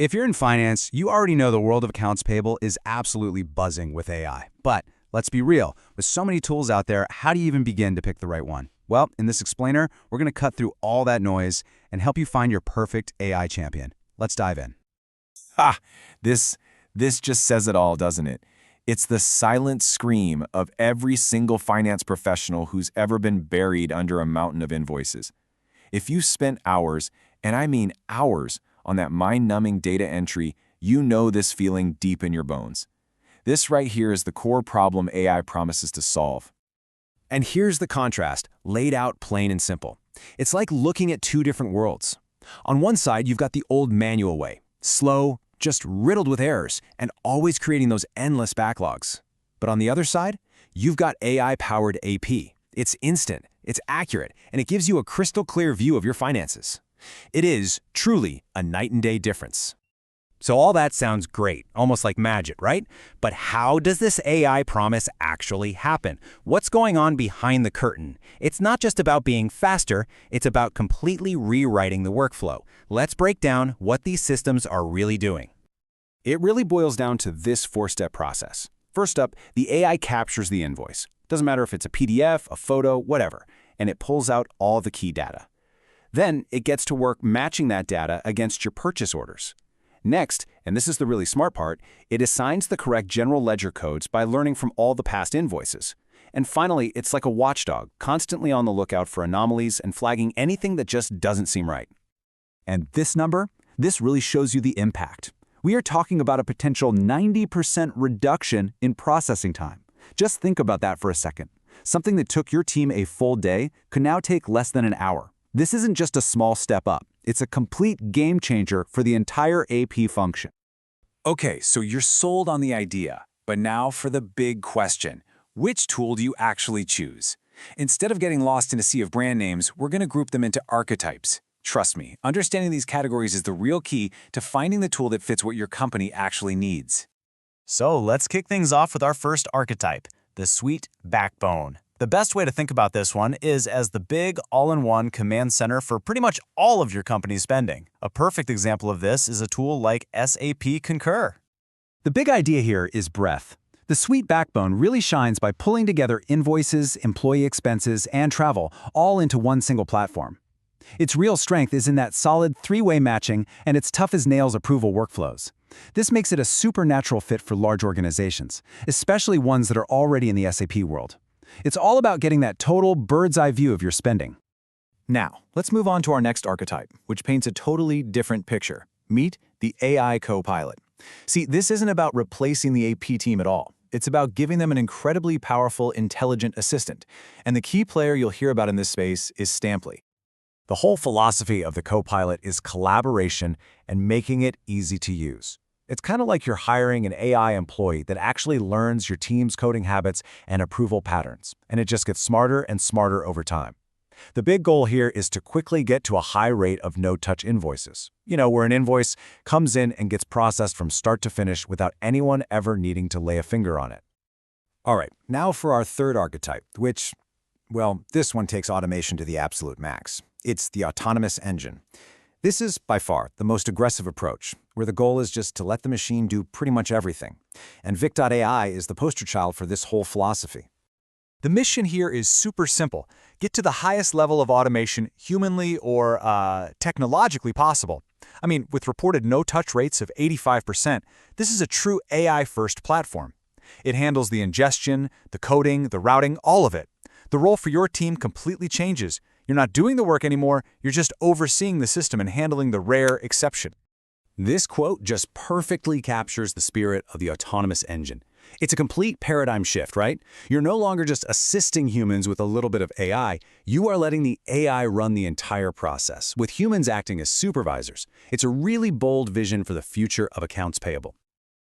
If you're in finance, you already know the world of accounts payable is absolutely buzzing with AI. But let's be real, with so many tools out there, how do you even begin to pick the right one? Well, in this explainer, we're going to cut through all that noise and help you find your perfect AI champion. Let's dive in. Ha! This just says it all, doesn't it? It's the silent scream of every single finance professional who's ever been buried under a mountain of invoices. If you spent hours, and I mean hours, on that mind-numbing data entry, you know this feeling deep in your bones. This right here is the core problem AI promises to solve. And here's the contrast, laid out plain and simple. It's like looking at two different worlds. On one side, you've got the old manual way, slow, just riddled with errors, and always creating those endless backlogs. But on the other side, you've got AI-powered AP. It's instant, it's accurate, and it gives you a crystal clear view of your finances. It is truly a night and day difference. So all that sounds great, almost like magic, right? But how does this AI promise actually happen? What's going on behind the curtain? It's not just about being faster, it's about completely rewriting the workflow. Let's break down what these systems are really doing. It really boils down to this four-step process. First up, the AI captures the invoice. Doesn't matter if it's a PDF, a photo, whatever, and it pulls out all the key data. Then it gets to work matching that data against your purchase orders. Next, and this is the really smart part, it assigns the correct general ledger codes by learning from all the past invoices. And finally, it's like a watchdog, constantly on the lookout for anomalies and flagging anything that just doesn't seem right. And this number, this really shows you the impact. We are talking about a potential 90% reduction in processing time. Just think about that for a second. Something that took your team a full day could now take less than an hour. This isn't just a small step up. It's a complete game changer for the entire AP function. Okay, so you're sold on the idea, but now for the big question. Which tool do you actually choose? Instead of getting lost in a sea of brand names, we're going to group them into archetypes. Trust me, understanding these categories is the real key to finding the tool that fits what your company actually needs. So let's kick things off with our first archetype, the suite backbone. The best way to think about this one is as the big all-in-one command center for pretty much all of your company's spending. A perfect example of this is a tool like SAP Concur. The big idea here is breadth. The suite backbone really shines by pulling together invoices, employee expenses, and travel all into one single platform. Its real strength is in that solid three-way matching and its tough-as-nails approval workflows. This makes it a supernatural fit for large organizations, especially ones that are already in the SAP world. It's all about getting that total bird's-eye view of your spending. Now, let's move on to our next archetype, which paints a totally different picture. Meet the AI co-pilot. See, this isn't about replacing the AP team at all. It's about giving them an incredibly powerful, intelligent assistant. And the key player you'll hear about in this space is Stampli. The whole philosophy of the Copilot is collaboration and making it easy to use. It's kind of like you're hiring an AI employee that actually learns your team's coding habits and approval patterns, and it just gets smarter and smarter over time. The big goal here is to quickly get to a high rate of no-touch invoices. You know, where an invoice comes in and gets processed from start to finish without anyone ever needing to lay a finger on it. All right, now for our third archetype, which, well, this one takes automation to the absolute max. It's the autonomous engine. This is, by far, the most aggressive approach, where the goal is just to let the machine do pretty much everything. And Vic.ai is the poster child for this whole philosophy. The mission here is super simple. Get to the highest level of automation humanly or technologically possible. I mean, with reported no-touch rates of 85%, this is a true AI-first platform. It handles the ingestion, the coding, the routing, all of it. The role for your team completely changes. You're not doing the work anymore, you're just overseeing the system and handling the rare exception. This quote just perfectly captures the spirit of the autonomous engine. It's a complete paradigm shift, right? You're no longer just assisting humans with a little bit of AI. You are letting the AI run the entire process, with humans acting as supervisors. It's a really bold vision for the future of accounts payable.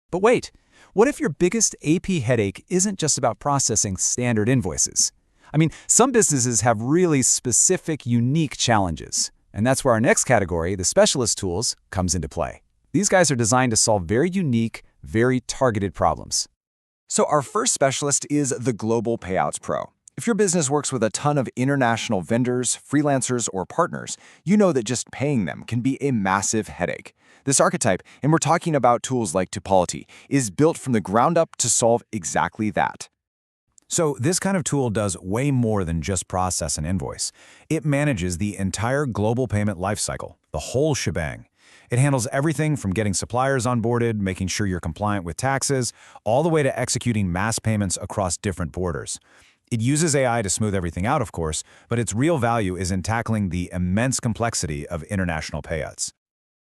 But wait, what if your biggest AP headache isn't just about processing standard invoices? I mean, some businesses have really specific, unique challenges. And that's where our next category, the specialist tools, comes into play. These guys are designed to solve very unique, very targeted problems. So our first specialist is the Global Payouts Pro. If your business works with a ton of international vendors, freelancers, or partners, you know that just paying them can be a massive headache. This archetype, and we're talking about tools like Tipalti, is built from the ground up to solve exactly that. So this kind of tool does way more than just process an invoice. It manages the entire global payment lifecycle, the whole shebang. It handles everything from getting suppliers onboarded, making sure you're compliant with taxes, all the way to executing mass payments across different borders. It uses AI to smooth everything out, of course, but its real value is in tackling the immense complexity of international payouts.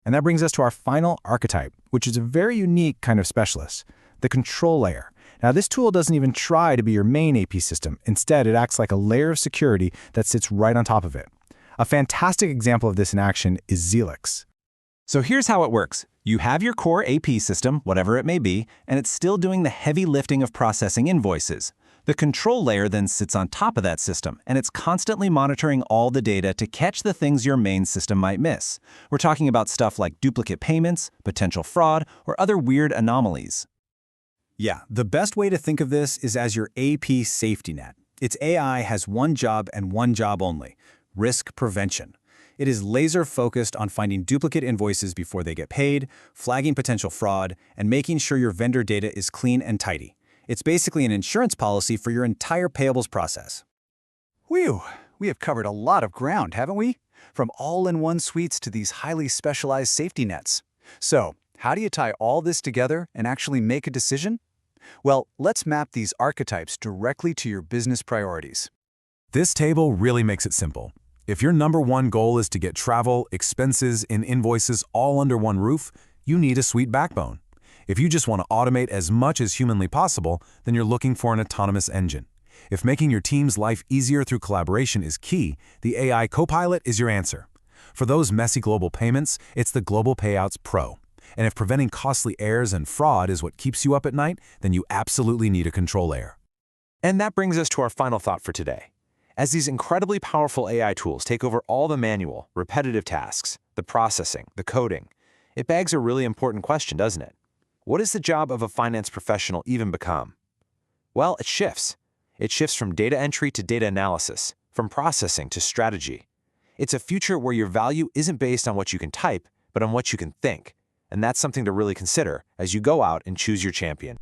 And that brings us to our final archetype, which is a very unique kind of specialist, the control layer. Now, this tool doesn't even try to be your main AP system. Instead, it acts like a layer of security that sits right on top of it. A fantastic example of this in action is Xelix. So here's how it works. You have your core AP system, whatever it may be, and it's still doing the heavy lifting of processing invoices. The control layer then sits on top of that system, and it's constantly monitoring all the data to catch the things your main system might miss. We're talking about stuff like duplicate payments, potential fraud, or other weird anomalies. Yeah, the best way to think of this is as your AP safety net. Its AI has one job and one job only: risk prevention. It is laser-focused on finding duplicate invoices before they get paid, flagging potential fraud, and making sure your vendor data is clean and tidy. It's basically an insurance policy for your entire payables process. Whew, we have covered a lot of ground, haven't we? From all-in-one suites to these highly specialized safety nets. So, how do you tie all this together and actually make a decision? Well, let's map these archetypes directly to your business priorities. This table really makes it simple. If your #1 goal is to get travel, expenses, and invoices all under one roof, you need a suite backbone. If you just want to automate as much as humanly possible, then you're looking for an autonomous engine. If making your team's life easier through collaboration is key, the AI Copilot is your answer. For those messy global payments, it's the Global Payouts Pro. And if preventing costly errors and fraud is what keeps you up at night, then you absolutely need a control layer. And that brings us to our final thought for today. As these incredibly powerful AI tools take over all the manual, repetitive tasks, the processing, the coding, it begs a really important question, doesn't it? What does the job of a finance professional even become? Well, it shifts. It shifts from data entry to data analysis, from processing to strategy. It's a future where your value isn't based on what you can type, but on what you can think. And that's something to really consider as you go out and choose your champion.